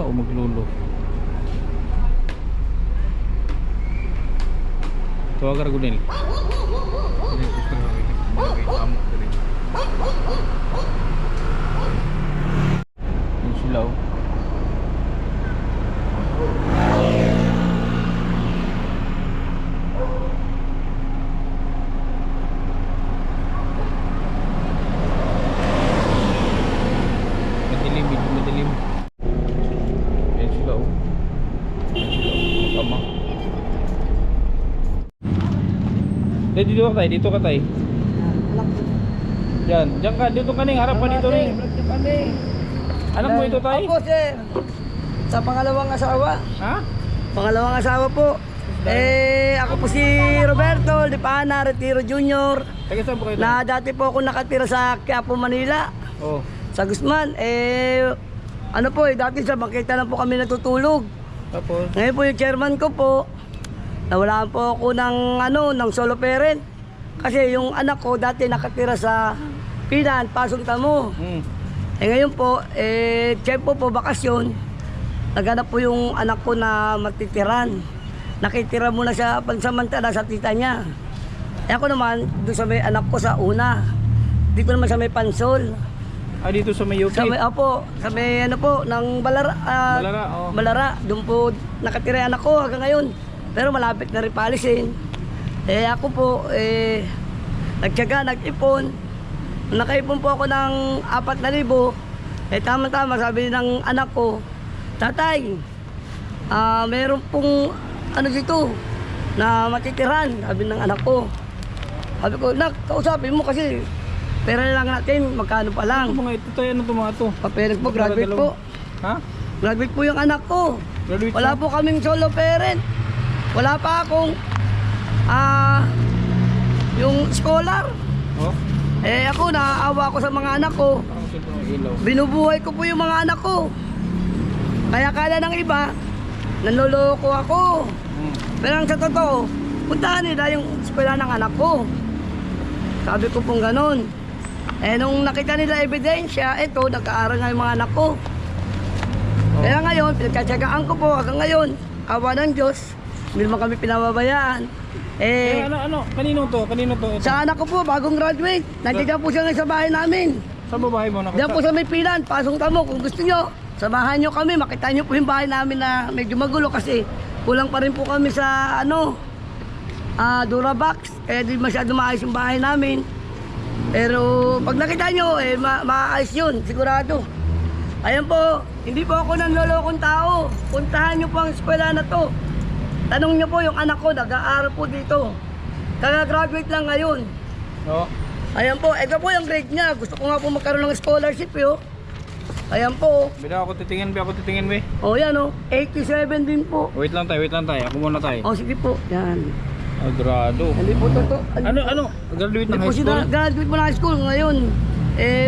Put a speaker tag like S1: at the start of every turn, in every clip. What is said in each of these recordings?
S1: o maglulo. Tawagar ko din. Yung sila oh. Madilim, medyo madilim. Yan sila oh. Yan sila oh. Tama. Dito ka tayo, dito ka tayo. Diyan, diyan ka, dito ka ning, harap ka dito ning. Anak mo ito tayo?
S2: Opo sir. Sa pangalawang asawa.
S1: Ha?
S2: Pangalawang asawa po. Ako po si Roberto Lipana Retiro Jr.
S1: Taga saan po kayo?
S2: Na dati po ako nakatira sa Quiapo, Manila.
S1: Oh.
S2: Sa Guzman. Ano po dati sa bangketa lang po kami natutulog.
S1: Tapos?
S2: Ngayon po yung chairman ko po, nawalaan po ako ng solo parent. Kasi yung anak ko dati nakatira sa Pinan, Pasong Tamo. Ngayon po, tiyempo po bakasyon, naghanap po yung anak ko na matitiran. Nakitira muna siya pansamantala sa tita niya. Ako naman, doon sa may anak ko sa una. Dito naman sa may Pansol.
S1: Ah, dito sa may UK?
S2: Sa may, sa may ano po, ng Balara.
S1: Balara, oh.
S2: Balara, doon po nakatira yung anak ko hanggang ngayon. Pero malapit na rin paalisin. Ako po, nagtiyaga, nag-ipon. Nakaipon po ako ng 4,000. Tama-tama, sabi ng anak ko, tatay, meron pong ano dito na matitiran, sabi ng anak ko. Sabi ko, nak, kausapin mo kasi pera lang natin, magkano pa lang.
S1: Ano mga ito tayo, ano ito mga ito?
S2: Papeles po, graduate po.
S1: Ha?
S2: Graduate po yung anak ko.
S1: Graduate
S2: Wala
S1: na?
S2: po kaming solo parent. Wala pa akong yung scholar.
S1: Oh?
S2: Ako, naaawa ko sa mga anak ko.
S1: Parang siyempre ng ilaw.
S2: Binubuhay ko po yung mga anak ko. Kaya kala ng iba, nanloloko ako. Pero ang sa totoo, puntahan nila yung eskwela ng anak ko. Sabi ko pong ganun. Nung nakita nila ebidensya, ito, nag-aaral nga yung mga anak ko. Kaya ngayon, pinagtsatsagaan ko po hanggang ngayon. Awa ng Diyos, hindi naman kami pinababayaan.
S1: Ano? Kanino to? Kanino to? Ito?
S2: Sa anak ko po, bagong graduate. Nandiyan po siya ngayon sa bahay namin.
S1: Sa babae mo?
S2: Diyan po sa may Pilan, Pasong Tamo. Kung gusto nyo, samahan nyo kami. Makita nyo po yung bahay namin na medyo magulo kasi kulang pa rin po kami sa Durabox. Kaya di masyado maayos yung bahay namin. Pero pag nakita nyo, maayos yun, sigurado. Ayan po, hindi po ako nanlolokong tao. Puntahan nyo po ang eskwela na to. Tanong nyo po yung anak ko, nag-aaral po dito. Kaya-graduate lang ngayon.
S1: Oo.
S2: Ayan po, ito po yung grade niya. Gusto ko nga po magkaroon ng scholarship yo. Ayan po.
S1: Bida ako titingin, be.
S2: Yan 87 din po.
S1: Wait lang tayo. Ako muna tayo.
S2: Sige po, yan.
S1: Agrado.
S2: Hindi po totoo.
S1: Ano? Graduate ng
S2: Hindi po
S1: high
S2: siya
S1: school?
S2: graduate po ng high school ngayon.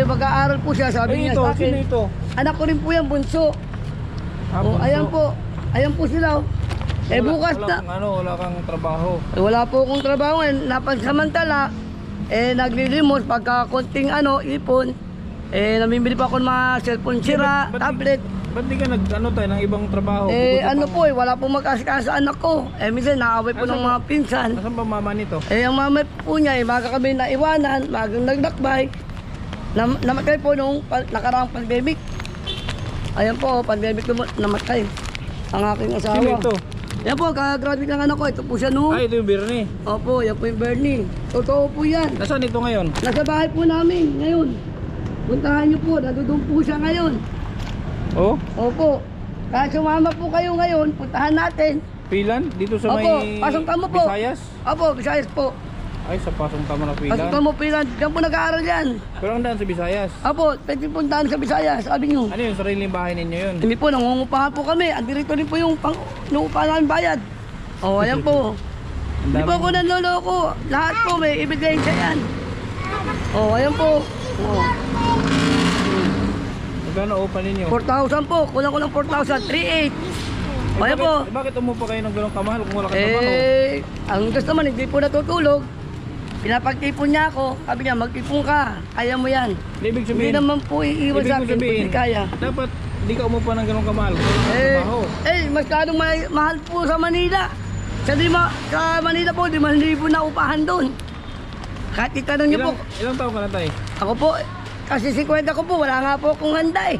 S2: Mag-aaral po siya, sabi niya
S1: Ito,
S2: sa akin.
S1: sino ito?
S2: Anak ko rin po yan, bunso.
S1: Bunso.
S2: Ayan po sila. Bukas na.
S1: Wala kang trabaho.
S2: Wala po akong trabaho ngayon. Napansamantala, naglilimos pagka konting ipon. Namimili pa ako ng mga cellphone sira, tablet.
S1: Ba't di ka ng ibang trabaho?
S2: Wala po mag-asikaso sa anak ko. Minsan naaway po ng mga pinsan.
S1: Nasaan ba mama nito?
S2: Ang mama po niya, maga kami naiwanan, magang nagdakbay. Namatay po nung nakaraang pandemic. Ayan po, pandemic namatay ang aking asawa.
S1: Sino ito?
S2: Yan po, kakagraduate ng anak ko. Ito po siya no.
S1: Ito yung Bernie.
S2: Opo, yan po yung Bernie. Totoo po yan.
S1: Nasaan ito ngayon?
S2: Nasa bahay po namin ngayon. Puntahan niyo po, nandun po siya ngayon.
S1: Oh?
S2: Opo. Kahit sumama po kayo ngayon, puntahan natin.
S1: Pilan? Dito sa
S2: Opo,
S1: may
S2: Pasong Tamo po.
S1: Visayas?
S2: Opo, Visayas po.
S1: Ay, sa Pasong Tamo na Pilan.
S2: Pasong Tamo, Pilan. Diyan po nag-aaral yan.
S1: Pero ang daan sa Visayas.
S2: Opo, pwede puntahan sa Visayas, sabi niyo.
S1: Ano yung sariling bahay ninyo yun?
S2: Hindi po, nangungupahan po kami. Andirito rin po yung nangungupahan namin bayad. Ayan po. Hindi po ako nanloloko. Lahat po, may ebidensya yan. Ayan po.
S1: Magkano upa ninyo?
S2: 4,000 po. Kulang ko ng 4,000. 3,800. Ayan po.
S1: Bakit umupa kayo ng ganong kamahal kung wala kang trabaho?
S2: Ang gusto naman, hindi po natutulog. Pinapagtipon niya ako. Sabi niya, magtipon ka. Kaya mo yan.
S1: Ibig
S2: Hindi
S1: sabihin,
S2: naman po iiwan sa akin kung hindi kaya.
S1: dapat hindi ka umupa ng ganun kamahal? Trabaho.
S2: Masyadong mahal po sa Manila. Sa Manila po, 5,000 na upahan doon. Kahit itanong niyo po,
S1: Ilang taon ka na, tay?
S2: ako po, kasi 50 ko po, wala nga po akong handa eh.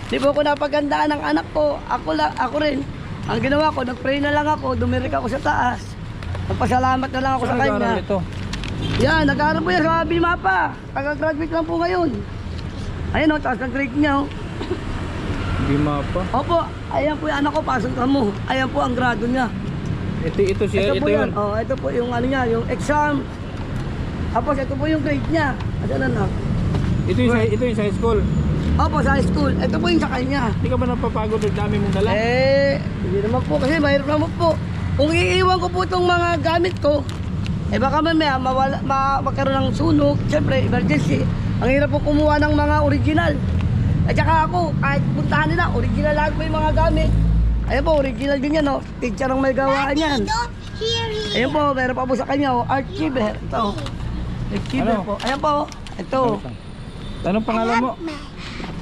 S2: Hindi po ako napagandaan ng anak ko. Ako rin. Ang ginawa ko, nag-pray na lang ako, dumirik ako sa taas. Nagpasalamat na lang ako sa kanya.
S1: nag-aaral ito?
S2: Yan, nag-aaral po yan sa Bimapa. Taga-graduate lang po ngayon. Ayun o, taas ng grade niya o.
S1: Hindi mapa.
S2: Opo, ayan po yung anak ko, pasok ka mo. Ayan po ang grado niya.
S1: Ito siya, ito
S2: po
S1: yun.
S2: Oh, ito po yung ano niya, yung exam. Tapos ito po yung grade niya. Ano na?
S1: Ito yung sa high school.
S2: Opo, sa high school. Ito po yung sa kanya.
S1: Hindi ka ba napapagod ng dami mong dala?
S2: Hindi naman po kasi mahirap naman po. Kung iiwan ko po itong mga gamit ko, baka mamaya magkaroon ng sunog, siyempre emergency. Ang hirap po kumuha ng mga original. At saka ako, kahit puntahan nila, original lahat po yung mga gamit. Ayan po, original din yan, teacher ang may gawaan yan. Ayan po, meron pa po sa kanya, archiver. Ito, archiver
S1: Ano?
S2: po. Ayan po, ito.
S1: Anong pangalan mo?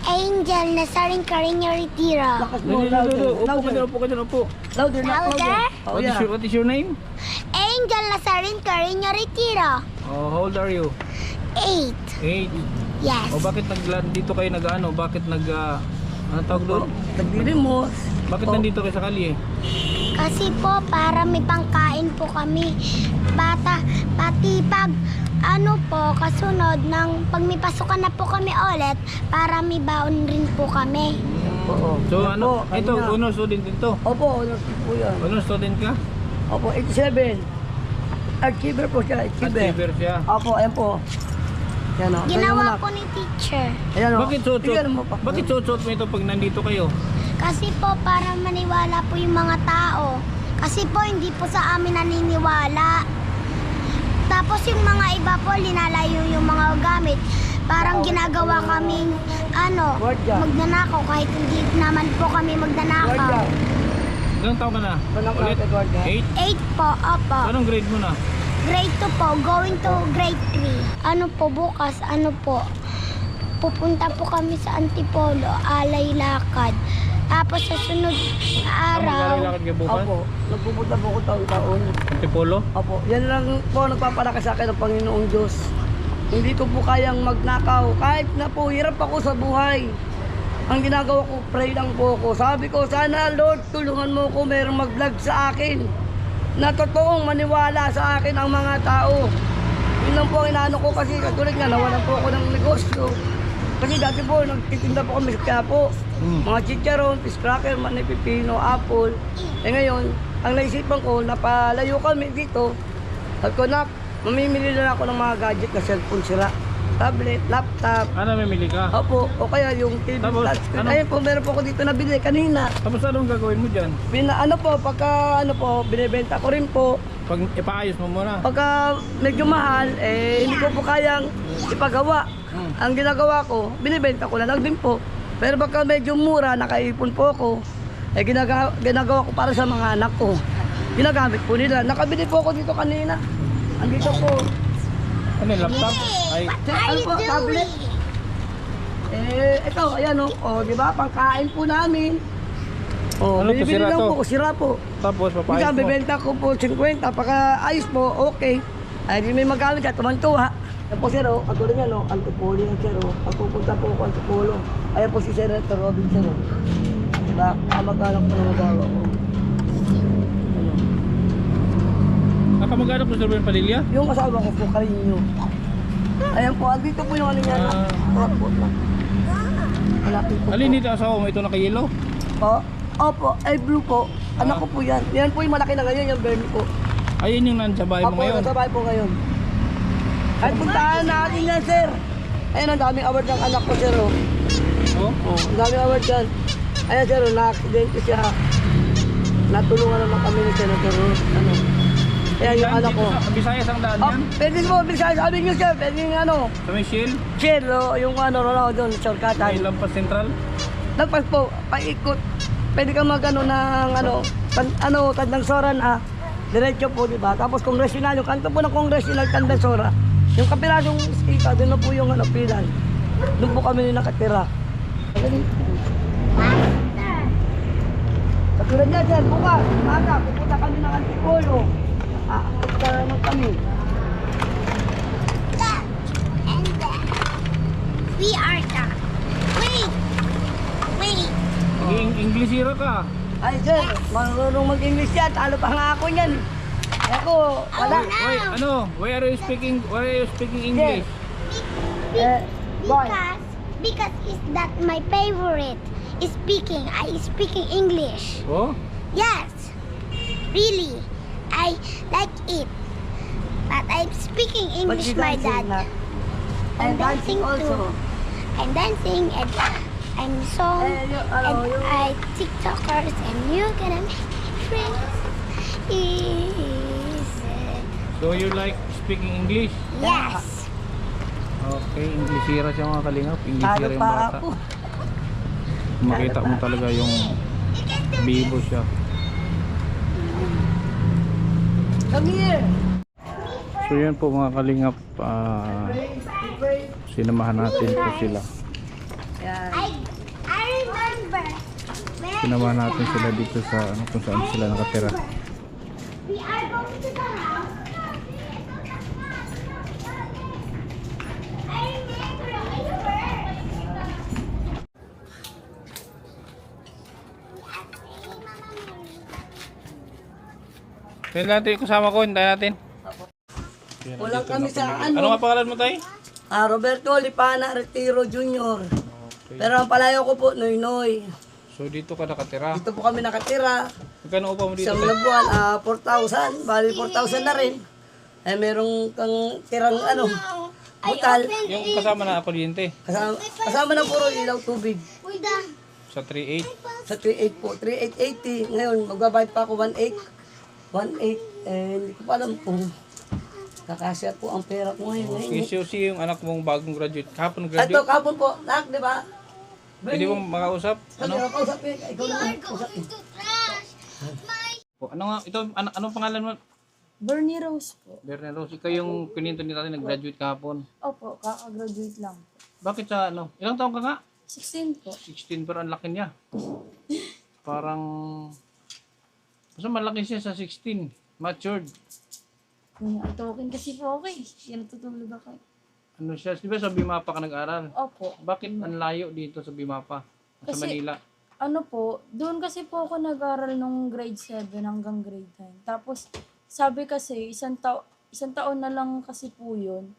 S3: Angel Nazarin Carino Retiro.
S2: Lakas mo, louder.
S1: Upo ka dyan, upo.
S2: Louder,
S3: Louder?
S2: Oh, yeah.
S1: What is your name?
S3: Angel Nazarin Carino Retiro.
S1: Oh, how old are you?
S3: 8.
S1: 8.
S3: Yes.
S1: O bakit dito kayo nag-ano? Bakit ano tawag doon?
S2: Nagdilimos.
S1: Bakit nandito kayo sa kalye?
S3: Kasi po, para may pangkain po kami. Pati pag kasunod ng pag may pasukan na po kami ulit, para may baon rin po kami.
S2: Oo.
S1: So
S2: Ayan
S1: ano?
S2: po,
S1: Ito,
S2: kanina.
S1: honor student dito.
S2: Opo, honors po yan.
S1: Honor student ka?
S2: Opo, 87. Achiever po siya, achiever.
S1: Achiever siya.
S2: Opo, ayan po. Yan o.
S3: Ginawa po ni teacher.
S2: Ayan o.
S1: Bakit suot?
S2: Tingnan mo pa.
S1: Bakit suot mo ito pag nandito kayo?
S3: Kasi po, para maniwala po yung mga tao. Kasi po, hindi po sa amin naniniwala. Tapos yung mga iba po, linalayo yung mga gamit. Parang ginagawa kaming,
S2: Guardia.
S3: magnanakaw kahit hindi naman po kami magnanakaw.
S2: Guardia.
S1: Ilang taon ka na?
S2: Walang
S1: Ulit?
S2: klase, Guardia.
S1: 8?
S3: 8 po, opo.
S1: Anong grade mo na?
S3: Grade 2 po, going to grade 3. Bukas, pupunta po kami sa Antipolo, alay lakad. Tapos sa sunod araw,
S1: Maglalakad kayo bukas?
S2: Opo, nagpupunta po ko taon-taon.
S1: Antipolo?
S2: Opo, yan lang po nagpapalakas sa akin ng Panginoong Diyos. Hindi ko po kayang magnakaw. Kahit na po, hirap ako sa buhay. Ang ginagawa ko, pray lang po ako. Sabi ko, sana Lord, tulungan mo ko merong mag-vlog sa akin. Na totoong maniwala sa akin ang mga tao. Yun lang po ang inaano ko kasi katulad nga, nawalan po ako ng negosyo. Kasi dati po, nagtitinda po kami sa Quiapo. Mga chicharon, fish cracker, manay pipino, apple. Ngayon, ang naisipan ko, napalayo kami dito. Sabi ko, nak, mamimili na ako ng mga gadget na cellphone sira. Tablet, laptop.
S1: Ano, mamili ka?
S2: Opo, o kaya yung TV
S1: Tapos,
S2: flat screen.
S1: ano?
S2: Ayun po, meron po ako dito nabili kanina.
S1: Tapos anong gagawin mo dyan?
S2: Binibenta ko rin po.
S1: Pag ipaayos mo muna.
S2: Pagka medyo mahal, hindi ko po kayang ipagawa. Ang ginagawa ko, binibenta ko na lang din po. Pero pagka medyo mura, nakaipon po ako, ginagawa ko para sa mga anak ko. Ginagamit po nila. Nakabili po ako dito kanina. Andito po.
S1: Ano yung laptop? Ay,
S2: Ano po, tablet. Ito, ayan o. Di ba? Pangkain po namin.
S1: Ano to,
S2: Binibili
S1: sira
S2: lang
S1: to?
S2: po, sira po.
S1: tapos papayos
S2: Minsan,
S1: mo.
S2: bibenta ko po 50. Pagka ayos po, okay. Ay, di may magamit ka, tumantuwa. Ayan po, sir, katulad niya, Antipolo yan, sir. Pagpupunta po ako, Antipolo. Ayan po si Senator Robin, sir. Diba? Kamag-anak po ng magawa ko.
S1: Nakamag-anak mo sa Ruben Padilla?
S2: Yung asawa ko po, Karinyo. Ayan po, andito po yung ano niya. Rockwood lang. Malapit po.
S1: Alin dito asawa mo? Ito naka-yellow?
S2: Opo, ay blue po. Anak ko po yan. Yan po yung malaki na ngayon, yung Bernie po.
S1: Ayun yung nasa bahay mo
S2: Opo,
S1: ngayon.
S2: nasa bahay po ngayon. Ay, puntahan natin yan, sir. Ayun, ang daming award ng anak ko, sir.
S1: Oh?
S2: Ang daming award yan. Ayan, sir, na-accident siya. Natulungan naman kami ni Senator. Ayan yung anak ko.
S1: Bisayas ang daan
S2: Oh,
S1: yan?
S2: pwede po, sabi niyo, sir, pwede yung
S1: Sa may shield?
S2: chill, yung Ronaldo doon, shortcutan.
S1: May Lampas Central?
S2: Lagpas po, paikot. Pwede ka magano ng Tandang Sora na diretso po, di ba? Tapos Congressional, yung kanto po ng Congressional Tandang Sora. Yung kapiradong skita, doon na po yung pilan. Doon po kami nakatira.
S3: Master.
S2: Katulad niya, sir, bukas, umaga, pupunta kami ng Antipolo. Ano kami?
S3: That and that. We are done. Wait. Wait.
S1: Englishira ka.
S2: Ay, sir, marunong mag-English yan. Talo pa nga ako niyan. Ako, wala.
S1: Wait, ano? Why are you speaking English?
S2: Why?
S3: Because is that my favorite. Speaking. I speaking English.
S1: Oh?
S3: Yes. Really. I like it. But I'm speaking
S2: But
S3: English,
S2: you
S3: my
S2: dancing
S3: dad.
S2: na. And dancing also.
S3: I'm dancing and I'm song
S2: Eh,
S3: and I TikTokers and you're gonna make friends.
S1: So you like speaking English?
S3: Yes.
S1: Okay, Englishira siya mga kalingap.
S2: Talo
S1: Englishira yung
S2: pa
S1: bata.
S2: ako.
S1: Makita mo talaga yung bibo siya.
S2: Come here.
S1: So yan po mga kalingap. Sinamahan natin po sila.
S2: Yan.
S3: I remember.
S1: Sinamahan natin sila dito sa kung saan sila nakatira.
S3: We are going to the house. I remember.
S1: Tingnan natin yung kasama ko. Hintayin natin.
S2: Kulang kami sa
S1: Ano nga pangalan mo tayo?
S2: Roberto Lipana Retiro Jr. Pero ang palayo ko po, Noynoy.
S1: So dito ka nakatira.
S2: Dito po kami nakatira.
S1: Magkano upa mo dito?
S2: Sa mga buwan, 4,000. Bali 4,000 na rin. Eh, merong kang tirang butal.
S1: Yung kasama na kuryente.
S2: Kasama na puro ilaw tubig.
S3: We're done.
S1: Sa 3.8.
S2: Sa 3,800 po. 3,880. Ngayon, magbabayad pa ako 1,800. 1,800. Eh, hindi ko pa alam kung kakasya po ang pera ko ngayon.
S1: Si yung anak mong bagong graduate. Kahapon
S2: Ito,
S1: graduate.
S2: kapon po. Nak, di ba?
S1: Pwede mong makausap?
S2: Ano? Kausap eh. Ikaw naman. Kausap eh.
S1: Ano nga? Ito, anong pangalan mo?
S4: Bernie Rose po.
S1: Bernel Rose. Ikaw yung pininto ni tatay nag-graduate kahapon.
S4: Opo, kaka-graduate lang po.
S1: Bakit sa Ilang taon ka nga?
S4: 16 po.
S1: 16 pero ang laki niya. Parang... Basta malaki siya sa 16. Matured.
S4: Ang token kasi po ako eh. Yan natutulog ako.
S1: Ano siya? Di ba sa Bimapa ka nag-aral?
S4: Opo.
S1: Bakit ang layo dito sa Bimapa? Sa
S4: Kasi-
S1: Manila?
S4: Ano po, doon kasi po ako nag-aral nung grade 7 hanggang grade 9. Tapos, sabi kasi, isang taon na lang kasi po yun.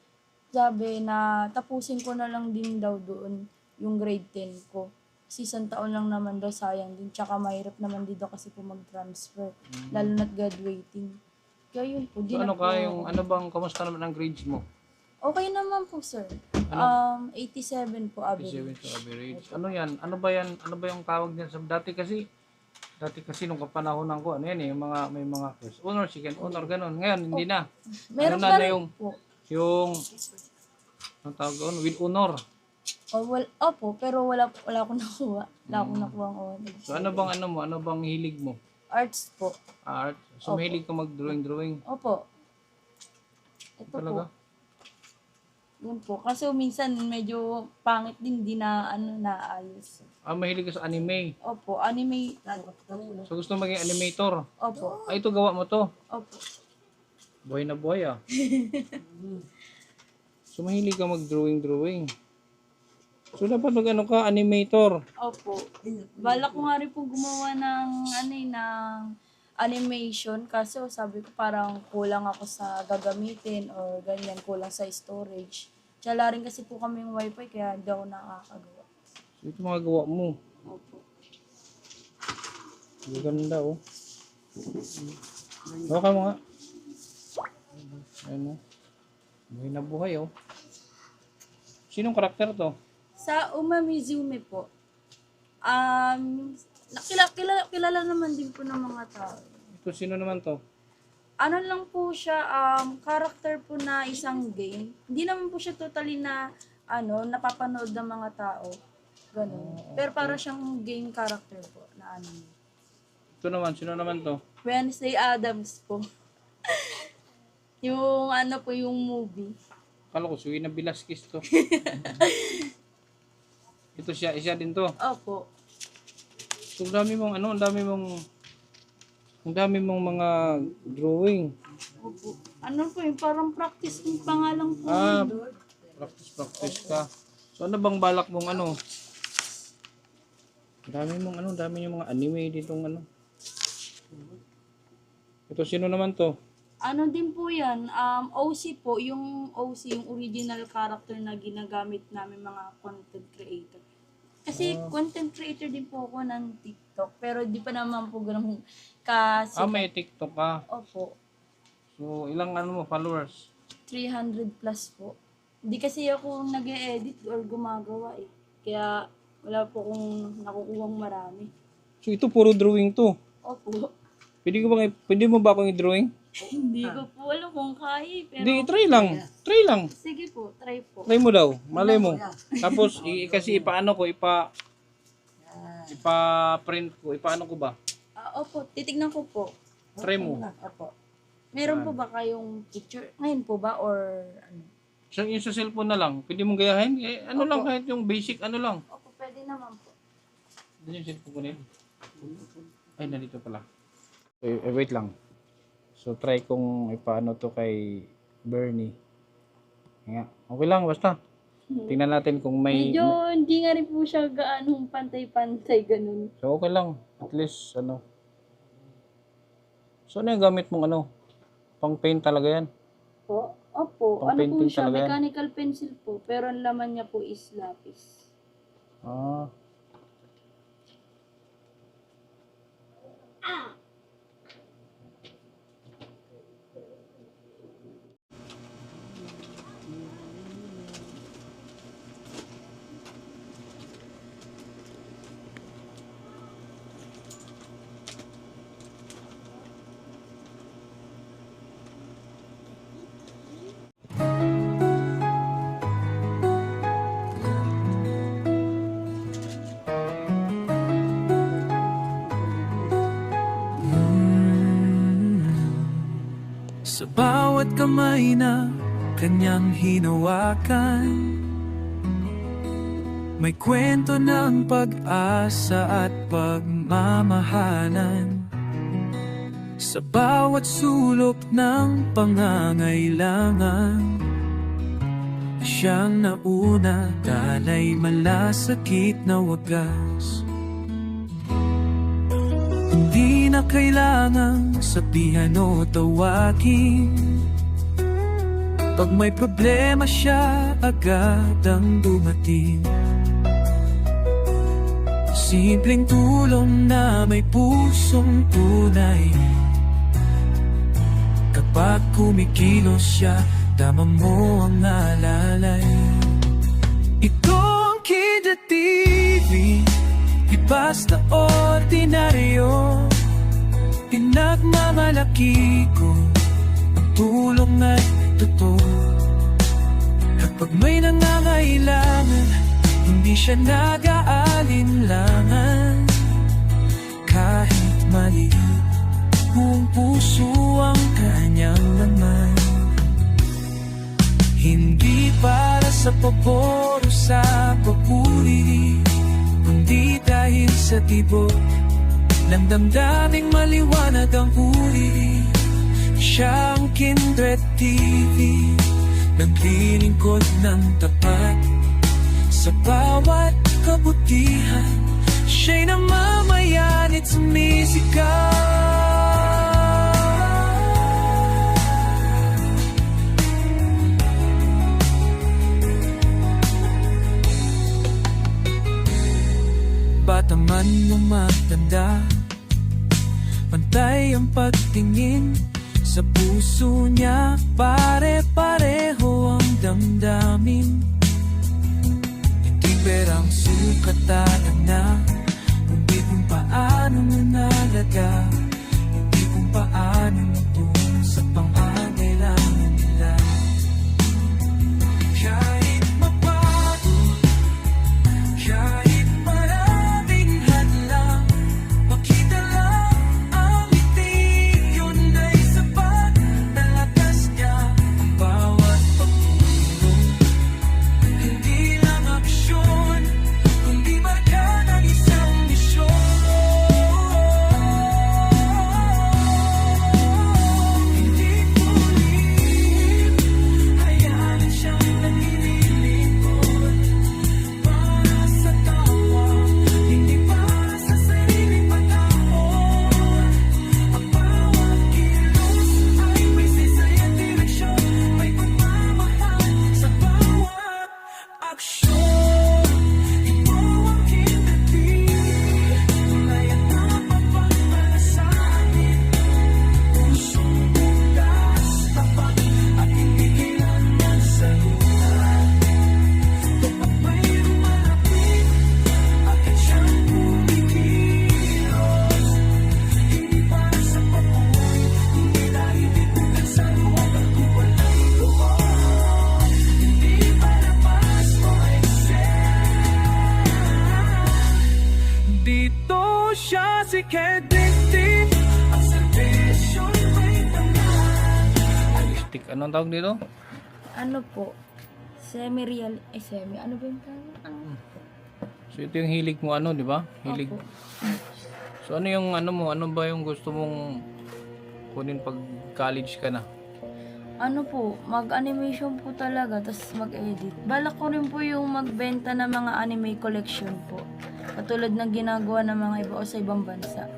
S4: Sabi na tapusin ko na lang din daw doon yung grade 10 ko. Kasi isang taon lang naman daw, sayang din. Tsaka mahirap naman dito kasi po mag-transfer. Lalo na't graduating. Kaya yun po, di
S1: So,
S4: na
S1: ano
S4: po.
S1: ka yung, kamusta naman ang grades mo?
S4: Okay naman po, sir. 87 po,
S1: 87
S4: average.
S1: to average. Ano yan? Ano ba yung tawag niyan sa dati kasi nung kapanahonan ko, ano yan eh, may mga first honor, second honor, ganun. Ngayon, hindi na.
S4: Meron
S1: Ano na
S4: pa
S1: na
S4: rin
S1: yung-
S4: po.
S1: Ang tawag doon, with honor.
S4: Opo, pero wala akong nakuha. Wala akong nakuha ang honor.
S1: So, ano bang hilig mo?
S4: Arts po.
S1: Art? So, mahilig ka mag-drawing.
S4: Opo. Ito
S1: Talaga?
S4: po. Yun po. Kasi minsan medyo pangit din, di na naayos.
S1: Mahilig ka sa anime.
S4: Opo, anime.
S1: So, gusto maging animator.
S4: Opo.
S1: Ito gawa mo to.
S4: Opo.
S1: Buhay na buhay ah. So, mahilig ka mag-drawing. So, dapat ka, animator.
S4: Opo. Balak ko nga rin po gumawa ng animation kasi sabi ko parang kulang ako sa gagamitin or ganyan, kulang sa storage. Tsala rin kasi po kami yung wifi kaya hindi ako nakakagawa.
S1: So, ito mga gawa mo.
S4: Opo.
S1: Ganda oh. Baka mo nga. Ayan oh. Buhay na buhay oh. Sinong karakter to?
S4: Sa Umamizume po, kilala naman din po ng mga tao.
S1: Ito sino naman to?
S4: Ano lang po siya, character po na isang game. Hindi naman po siya totally na, napapanood ng mga tao. Ganun. Pero para siyang game character po na anime.
S1: Ito naman, sino naman to?
S4: Wednesday Addams po. Yung yung movie.
S1: Kala ko, Suina Velasquez to. Ito siya din to.
S4: Opo.
S1: So, ang dami mong ano, ang dami mong mga drawing.
S4: Opo. Ano po yung parang practice pa nga lang po.
S1: Ah, practice ka. So, ano bang balak mong ano? Ang dami yung mga anime ditong ano. Ito, sino naman to?
S4: Ano din po yan, OC po, yung OC, yung original character na ginagamit namin mga content creator. Kasi content creator din po ako ng TikTok, pero di pa naman po ganun kasi.
S1: May TikTok ka.
S4: Opo,
S1: So, ilang ano mo, followers?
S4: 300 plus po. Hindi kasi ako nag-e-edit or gumagawa eh. Kaya wala po akong nakukuhang marami.
S1: So, ito puro drawing to.
S4: Opo.
S1: Pwede mo ba akong i-drawing?
S4: Hindi ko po alam kung kaya pero
S1: Hindi, try lang. Try lang.
S4: sige po, try po.
S1: Try mo daw. Malay mo. Tapos, kasi ipaano ko, ipa-print ko. Ipaano ko ba?
S4: Opo, titignan ko po.
S1: Try mo.
S4: Meron po ba kayong picture? Ngayon po ba or ano?
S1: So, yung sa cellphone na lang. Pwede mong gayahin. Ano lang, kahit yung basic, ano lang.
S4: Opo, pwede naman po.
S1: Ano yung cellphone ko na yun? Ay, nandito pala. Wait lang. So, try kong ipaano to kay Bernie. Nga. Okay lang, basta. Tingnan natin kung may...
S4: Medyo hindi nga rin po siya gaanong pantay-pantay ganun.
S1: So, okay lang. At least, ano. So, ano yung gamit mong ano? Pang paint talaga yan.
S4: Po? Opo.
S1: Pang
S4: Ano po
S1: painting
S4: siya?
S1: talaga yan.
S4: Mechanical pencil po. Pero ang laman niya po is lapis.
S1: Ah.
S5: Sa bawat kamay na kanyang hinawakan, may kwento ng pag-asa at pagmamahalan. Sa bawat sulok ng pangangailangan, siyang nauna, talay malasakit na wagas. Hindi na kailangang sabihan o tawagin, pag may problema siya agad ang dumating. Simpleng tulong na may pusong tunay. Kapag kumikilos siya, tama mo ang alalay. Ito ang Kida TV, di basta ordinaryo. Pinagmamalaki ko, ang tulong ay totoo. Kapag may nangangailangan, hindi siya nag-aalinlangan. Kahit maliit, buong puso ang kanyang laman. Hindi para sa pabor o sa papuri, kundi dahil sa tibok ng damdaming maliwanag ang uri. Siyang Kindred TV, naglilingkod ng tapat sa bawat kabutihan. Siya'y namamayan at sumisigaw. Bata man o matanda, pantay ang pagtingin sa puso niya. Pare-pareho ang damdamin. Hindi perang sukatan na, kundi kung paano mo nalaga, hindi kung paano mo sa pangangailangan nila. Kahit mabago, kahit maraming hadlang, makita lang ang ngiti, yun ay sapat na lakas niya. Ang bawat pagtulong, hindi lang aksyon, kundi marka ng isang misyon. music addictive. Ang servisyo'y may taman.
S1: Realistic. Anong tawag dito?
S4: Ano po? Semi-real, ano ba yung tawag?
S1: So ito yung hilig mo ano, di ba? Hilig.
S4: Opo.
S1: So ano yung ano mo? Ano ba yung gusto mong kunin pag college ka na?
S4: Ano po, mag-animation po talaga, tapos mag-edit. Balak ko rin po yung magbenta ng mga anime collection po. Katulad ng ginagawa ng mga iba o sa ibang bansa.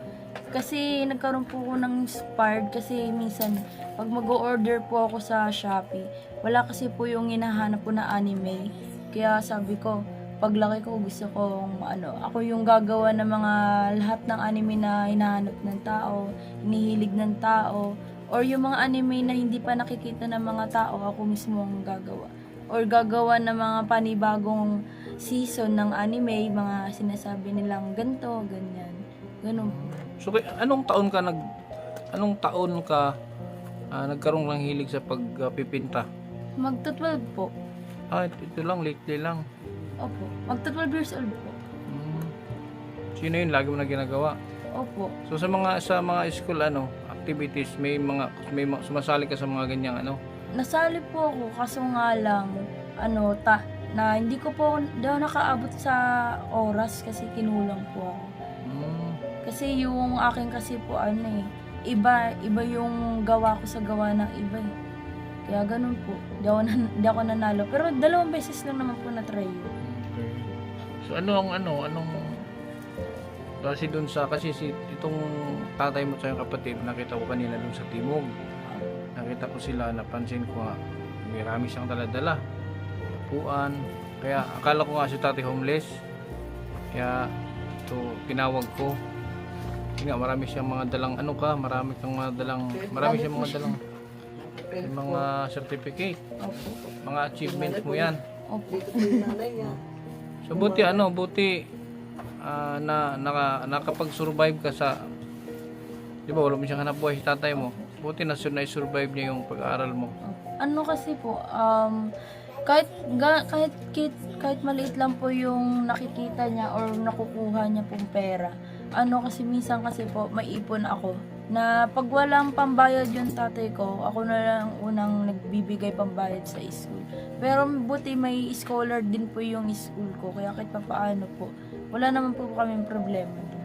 S4: Kasi nagkaroon po ako ng inspired kasi minsan pag mag-order po ako sa Shopee, wala kasi po yung hinahanap po na anime. Kaya sabi ko, paglaki ko gusto kong ako yung gagawa ng mga lahat ng anime na hinahanap ng tao, hinihilig ng tao, or yung mga anime na hindi pa nakikita ng mga tao, ako mismo ang gagawa. Or gagawa ng mga panibagong season ng anime, mga sinasabi nilang ganto, ganyan. Ganun po.
S1: So anong taon ka nagkaroon ng hilig sa pagpipinta?
S4: Magta-12 po.
S1: Ito lang, lately lang.
S4: Opo. Magta-12 years old po.
S1: Sino yun lagi mo na ginagawa?
S4: Opo.
S1: So sa mga school activities, may sumasali ka sa mga ganyang
S4: Nasali po ako kaso nga lang na hindi ko po daw nakaabot sa oras kasi kinulang po ako. Kasi yung akin kasi po iba yung gawa ko sa gawa ng iba eh. Kaya ganun po. Di ako nanalo. Pero 2 beses lang naman po na-try yun.
S1: So anong kasi dun sa itong tatay mo sa yung kapatid, nakita ko kanina dun sa Timog. Nakita ko sila, napansin ko nga marami siyang dala-dala. Upuan. Kaya akala ko nga si tatay homeless. Kaya ito tinawag ko. Kasi nga marami siyang mga dalang marami siyang mga dalang mga certificate,
S4: Opo.
S1: mga achievements mo yan.
S4: Opo.
S1: So buti nakapag-survive ka sa, di ba wala mo siyang hanap buhay si tatay mo, buti na-survive niya yung pag-aaral mo.
S4: Kasi po, kahit maliit lang po yung nakikita niya or nakukuha niya pong pera, kasi minsan kasi po maipon ako na pag walang pambayad yung tatay ko, ako na lang unang nagbibigay pambayad sa school. Pero buti may scholar din po yung school ko, kaya kahit papaano po, wala naman po kaming problema dun.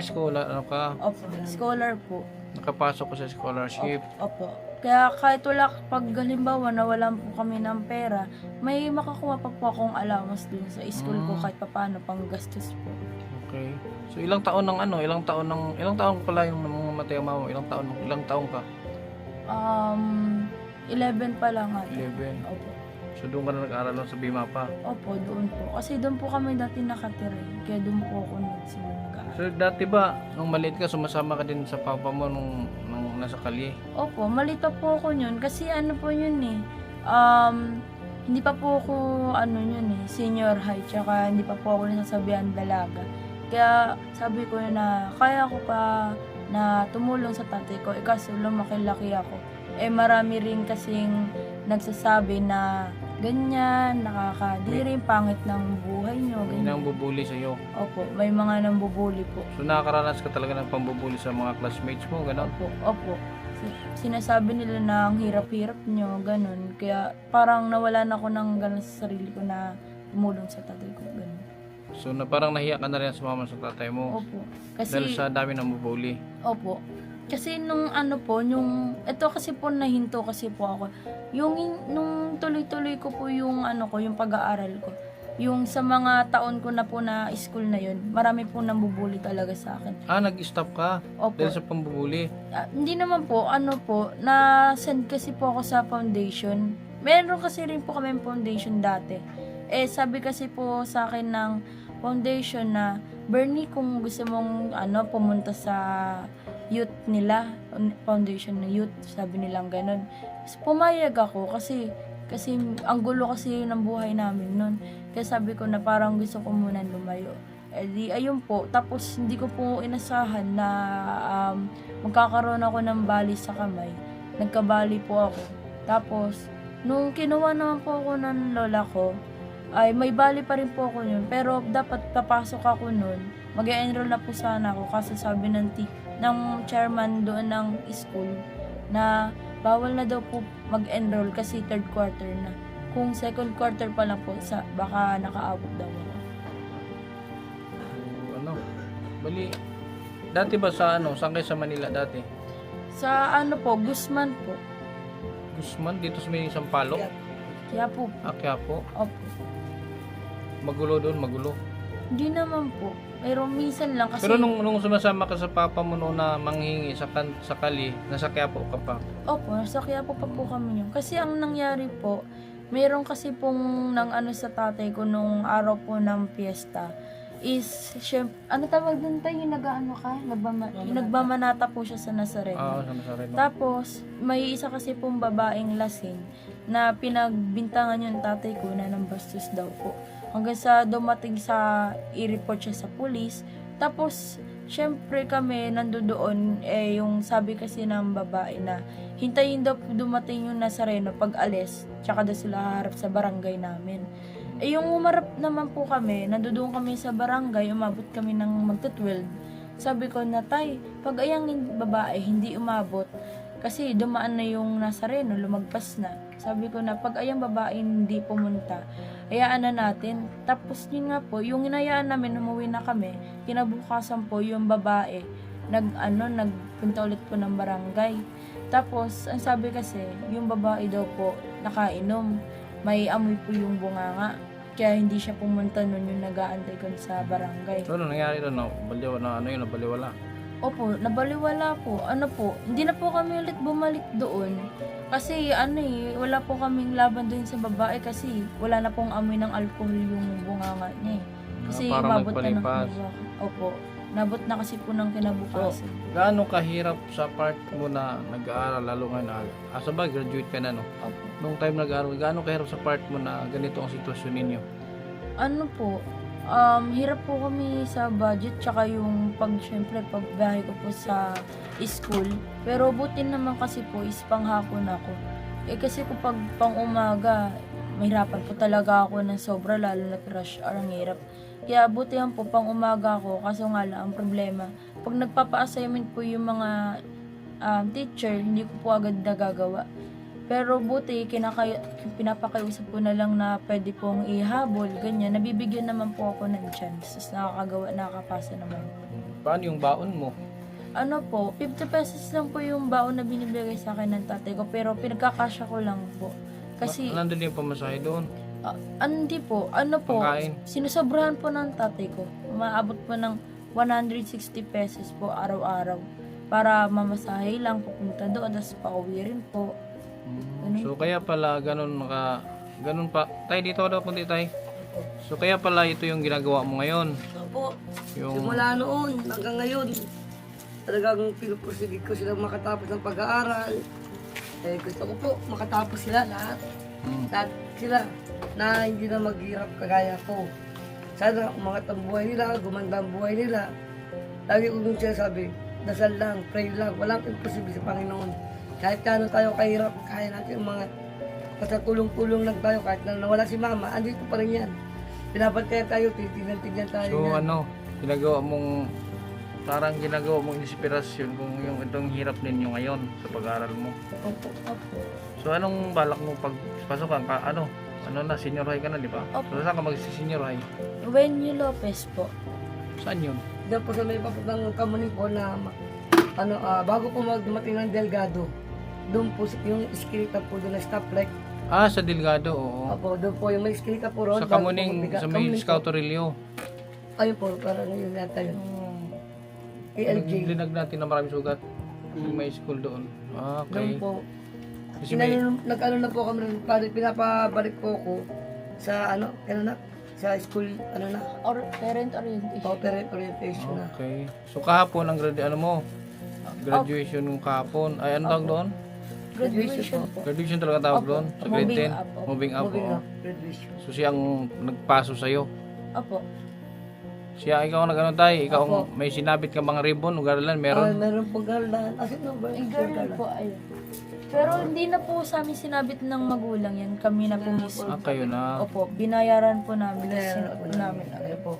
S1: Scholar, ka?
S4: Opo, scholar po.
S1: Nakapasok ko sa scholarship.
S4: Opo. Kaya kahit pag halimbawa na wala po kami ng pera, may makakuha pa po akong allowance dun sa school ko kahit papaano pang gastos po.
S1: Okay. So ilang taon pala yung mamatay ang mama mo? Ilang taon ka?
S4: 11 pa lang ata.
S1: 11.
S4: Opo.
S1: So doon ka na nag-aaral sa Bima pa?
S4: Opo, doon po. Kasi doon po kami dati nakatira. Kaya doon po ako nagsimula mag-aaral.
S1: So dati ba, nung maliit ka, sumasama ka din sa papa mo nung nasa kalye?
S4: Opo, malito po ako yun. Kasi po yun eh. Hindi pa po ako senior high. Tsaka hindi pa po ako nasasabihan dalaga. Kaya sabi ko na kaya ko pa na tumulong sa tatay ko. Kaso lumaki-laki ako. Marami rin kasing nagsasabi na ganyan, nakakadiri, pangit ng buhay nyo.
S1: May nang bubuli sa'yo.
S4: Opo, may mga nambubuli po.
S1: So nakakaranas ka talaga ng pambubuli sa mga classmates mo, gano'n?
S4: Opo. Sinasabi nila na ang hirap-hirap nyo, ganun. Kaya parang nawalan ako ng ganas sa sarili ko na tumulong sa tatay ko, ganun.
S1: So parang nahiya ka na rin sa mama sa tatay mo?
S4: Opo.
S1: Dahil sa dami ng bubuli?
S4: Opo. Kasi ito kasi po nahinto kasi po ako. Nung tuloy-tuloy ko po yung yung pag-aaral ko. Yung sa mga taon ko na po na school na yun, marami po nambubuli talaga sa akin.
S1: Nag-stop ka?
S4: Opo.
S1: Dahil sa pambubuli?
S4: Hindi naman po, na-send kasi po ako sa foundation. Meron kasi rin po kami foundation dati. Sabi kasi po sa akin ng foundation na, Bernie, kung gusto mong pumunta sa youth nila, foundation na youth, sabi nilang ganun. Pumayag ako kasi ang gulo kasi ng buhay namin nun. Kaya sabi ko na parang gusto ko muna lumayo. Ayun po. Tapos hindi ko po inasahan na magkakaroon ako ng bali sa kamay. Nagkabali po ako. Tapos, nung kinuha naman po ako ng lola ko, ay may bali pa rin po ako nun. Pero dapat papasok ako nun, mag-enroll na po sana ako kasi sabi ng chairman doon ng school na bawal na daw po mag-enroll kasi third quarter na. Kung second quarter pa lang po, baka nakaabot daw ako.
S1: Ano? Bali, dati ba sa saan kayo sa Manila dati?
S4: Sa ano po, Guzman po.
S1: Guzman, dito sa may Sampaloc?
S4: Kaya po,
S1: Kaya po.
S4: opo.
S1: Magulo doon, magulo.
S4: Hindi naman po. Pero minsan lang kasi...
S1: Pero nung sumasama ka sa papa mo noon na manghingi sa kali, nasa Quiapo ka pa.
S4: Opo, nasa Quiapo pa po kami yun. Kasi ang nangyari po, meron kasi pong sa tatay ko nung araw po ng piyesta is, ano tawag dun tayo, yung nagbamanata po siya sa Nazareno.
S1: Sa Nazareno.
S4: Tapos, may isa kasi pong babaeng lasing na pinagbintangan yung tatay ko na ng bastos daw po. Hanggang sa dumating sa i-report siya sa pulis. Tapos, syempre kami nandoon, yung sabi kasi ng babae na hintayin daw dumating yung Nazareno pag alis, tsaka daw sila haharap sa barangay namin. Yung umarap naman po kami, nandoon kami sa barangay, umabot kami ng magta-12. Sabi ko na, tay, pag ayang babae hindi umabot, kasi dumaan na yung Nazareno, lumagpas na. Sabi ko na, pag ayang babae hindi pumunta, hayaan na natin. Tapos yun nga po, yung inayaan namin, umuwi na kami, kinabukasan po yung babae, nagpunta ulit po ng barangay. Tapos, ang sabi kasi, yung babae daw po, nakainom. May amoy po yung bunganga. Kaya hindi siya pumunta nun yung nag-aantay ko sa barangay.
S1: So, ano nangyari doon? Nabaliwala?
S4: Opo, nabaliwala po. Hindi na po kami ulit bumalik doon. Kasi wala po kaming laban doon sa babae kasi wala na pong amoy ng alcohol yung bunganga niya eh. Kasi
S1: Parang
S4: umabot na ng
S1: nagpalipas.
S4: Opo, nabot na kasi po ng kinabukasan.
S1: Gaano kahirap sa part mo na nag-aaral, lalo ngayon graduate ka na, no?
S4: Opo.
S1: Nung time nag-aaral, gaano kahirap sa part mo na ganito ang sitwasyon ninyo?
S4: Hirap po kami sa budget tsaka yung syempre pagbiyahe ko po sa school. Pero buti naman kasi po is panghapon ako. Kasi kapag pang umaga, mahirapan po talaga ako ng sobra lalo na rush hour, ang hirap. Kaya buti yan po pang umaga ako, kaso nga lang ang problema, pag nagpapa-assignment po yung mga teacher, hindi ko po agad nagagawa. Pero buti, pinapakiusap ko na lang na pwede pong ihabol, ganyan. Nabibigyan naman po ako ng chance. Tapos nakakapasa naman.
S1: Paano yung baon mo?
S4: 50 pesos lang po yung baon na binibigay sa akin ng tatay ko. Pero pinagkakasya ko lang po. Kasi,
S1: Nandun yung pamasahe doon?
S4: hindi po.
S1: Pagkain?
S4: Sinusobrahan po ng tatay ko. Maabot po ng 160 pesos po araw-araw. Para mamasahe lang, pupunta doon, tapos pauwi rin po.
S1: So kaya pala ganun pa. Tay, dito daw punti tay. So kaya pala ito yung ginagawa mo ngayon.
S2: Opo,
S1: Yung
S2: simula noon hanggang ngayon, talagang pinupursige ko silang makatapos ng pag-aaral. Gusto ko po makatapos sila lahat. Lahat sila na hindi na maghirap kagaya ko. Sana umangat ang buhay nila, gumanda ang buhay nila. Lagi ko nung sinasabi, dasal lang, pray lang, walang imposible sa Panginoon. Kahit kano tayo kahirap, kaya natin yung mga basta tulong-tulong lang tayo. Kahit na nawala si mama, andito pa rin yan. Pinabantayan tayo, titignan tayo.
S1: so
S2: yan.
S1: ginagawa mong inspirasyon kung yung itong hirap ninyo ngayon sa pag-aaral mo.
S4: Opo.
S1: So anong balak mo pagpasok ka? Senior high ka na, di ba?
S4: Opo.
S1: So saan ka mag-senior high?
S4: Wenyu Lopez po.
S1: Saan yun?
S2: Diyan po sa may papuntang Kamuning po na bago po dumating ng Delgado, doon po yung iskinita po doon na stoplight.
S1: Sa Delgado, oo.
S2: Opo, doon po yung may iskinita po roon.
S1: Sa Kamuning, sa may Scout Aurelio.
S2: Ayun po, parang yun yata yun. ALJ.
S1: Linag natin na maraming sugat. Yung may school doon.
S2: Doon
S1: Okay.
S2: po.
S1: Kasi may,
S2: Nag-ano na po kami, pinapabalik po ko sa sa school,
S4: Parent orientation.
S2: parent orientation na.
S1: okay. So kahapon ang graduation ng kahapon. Ay, ano tawag doon?
S4: Graduation po.
S1: Graduation talaga tawag
S4: Opo.
S1: doon? Sa grade
S4: Moving
S1: 10?
S4: up, opo.
S1: Moving up,
S2: Moving
S1: oo.
S2: up, graduation.
S1: So siyang nagpaso sa'yo.
S4: Opo.
S1: Ikaw nag-ano tayo? Ikaw
S2: Opo.
S1: may sinabit ka mga ribbon o garalan?
S2: Meron
S1: Meron?
S2: po garland. Asin no ba?
S4: Yung girl po, ayun. Pero hindi na po sa amin sinabit ng magulang yan. Kami na po mismo.
S1: Ah, kayo na.
S4: Opo, binayaran po namin.
S2: Kaya po
S4: namin.
S2: Kaya po.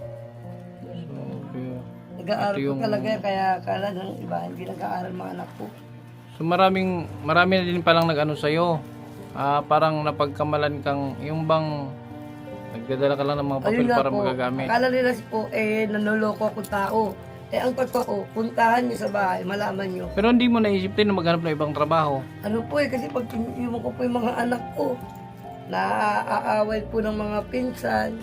S1: Okay.
S2: Nag-aaral
S1: Ito
S2: po
S1: yung-
S2: talaga, kaya akala ng iba, hindi nag-aaral mga anak ko.
S1: So marami na din palang nag-ano sa'yo. Parang napagkamalan kang, yung bang nagdadala ka lang ng mga papel
S2: Ayun nga
S1: para
S2: po,
S1: magagamit.
S2: akala nila po, nanuloko akong tao. Ang totoo, puntahan niyo sa bahay, malaman niyo.
S1: Pero hindi mo naisip din na maghanap ng ibang trabaho.
S2: Ano po kasi pag iwan ko po yung mga anak ko, naaaway po ng mga pinsan,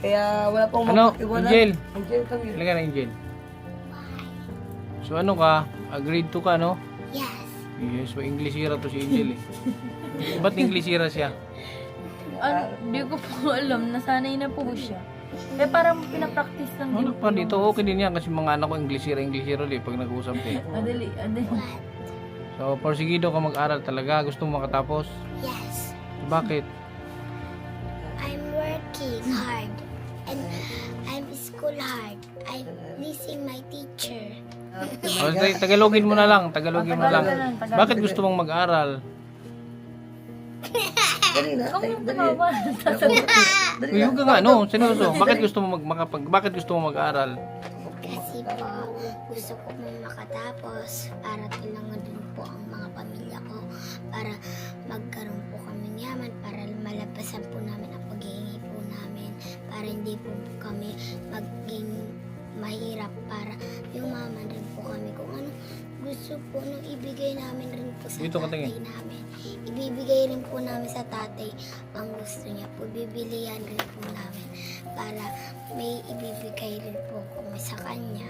S2: kaya wala pong
S1: Ano,
S2: mapag-iwanan.
S1: Angel?
S2: Angel kami.
S1: Halika na, Angel. So ano ka? Grade 2 ka, no?
S3: Yes.
S1: Yes, so Englishira to si Angel eh. Ba't Englishira siya?
S4: Hindi ko po alam. Nasanay na po siya. Eh parang pinapractice lang din
S1: Ano pa dito? Okay din yan kasi mga anak ko Englishira ulit pag nag-uusap eh.
S4: Adali.
S1: So, porsigido ka mag-aral talaga. Gusto mo makatapos?
S3: Yes.
S1: Bakit?
S3: I'm working hard. And I'm school hard. I'm missing my teacher.
S1: Tagalogin mo na lang. Tagalogin mo na lang.
S4: Tagalog.
S1: Bakit gusto mong mag-aral?
S2: Dali na.
S4: Ikaw
S2: Dali,
S4: yung
S2: dali.
S4: tumawa.
S2: Dali
S1: Uy,
S2: na.
S1: huwag ka nga, no? Seryoso. Bakit gusto mo bakit gusto mo mag-aral?
S3: Kasi po, gusto ko pong makatapos para tulungan din po ang mga pamilya ko. Para magkaroon po kami yaman. Para malabasan po namin ang paghihingi po namin. Para hindi po kami maging mahirap. Para yung mama rin po kami kung ano gusto po nung ibigay namin rin po sa
S1: Dito ka
S3: tatay
S1: tingin.
S3: namin. Ibibigay rin po namin sa tatay ang gusto niya po. Bibilihan rin po namin para may ibibigay rin po kami sa kanya.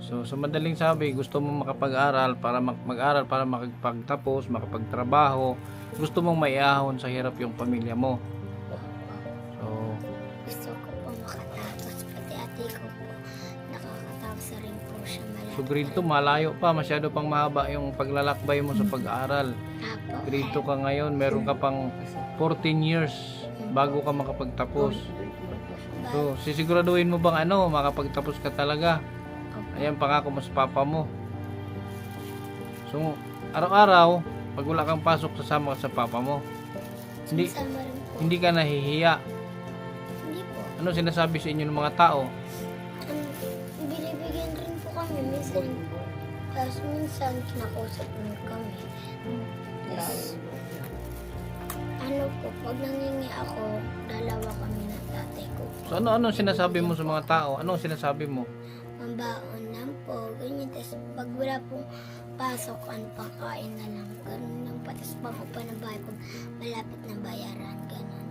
S1: So, sa madaling sabi, gusto mo makapag-aral para mag-aral para makapagtapos, makapagtrabaho. Gusto mong maiahon sa hirap yung pamilya mo. So,
S3: Gusto ko po makatapos. Pati ate ko po, nakakatapos na rin po siya
S1: so grade 2, malayo pa. Masyado pang mahaba yung paglalakbay mo sa pag-aaral.
S3: Apo.
S1: Grade 2 ka ngayon, meron ka pang 14 years bago ka makapagtapos. So, sisiguraduhin mo bang makapagtapos ka talaga? Ayan pangako mo sa papa mo. So, araw-araw, pag wala kang pasok, sasama ka sa papa mo.
S3: Sama rin po.
S1: Hindi ka nahihiya.
S3: Hindi po.
S1: Ano sinasabi sa inyo ng mga tao?
S3: Binibigyan rin po kami. Minsan, tapos minsan kinakausap rin kami. Tapos, ano po, pag nangingi ako, dalawa kami ng tatay ko.
S1: So, ano sinasabi mo sa mga tao? Anong sinasabi mo?
S3: Mambaon lang po, ganyan. Tapos pag wala pong pasok, pangkain na lang. Ganun lang po. Tapos pangupa ng bahay pag malapit na bayaran. Ganun.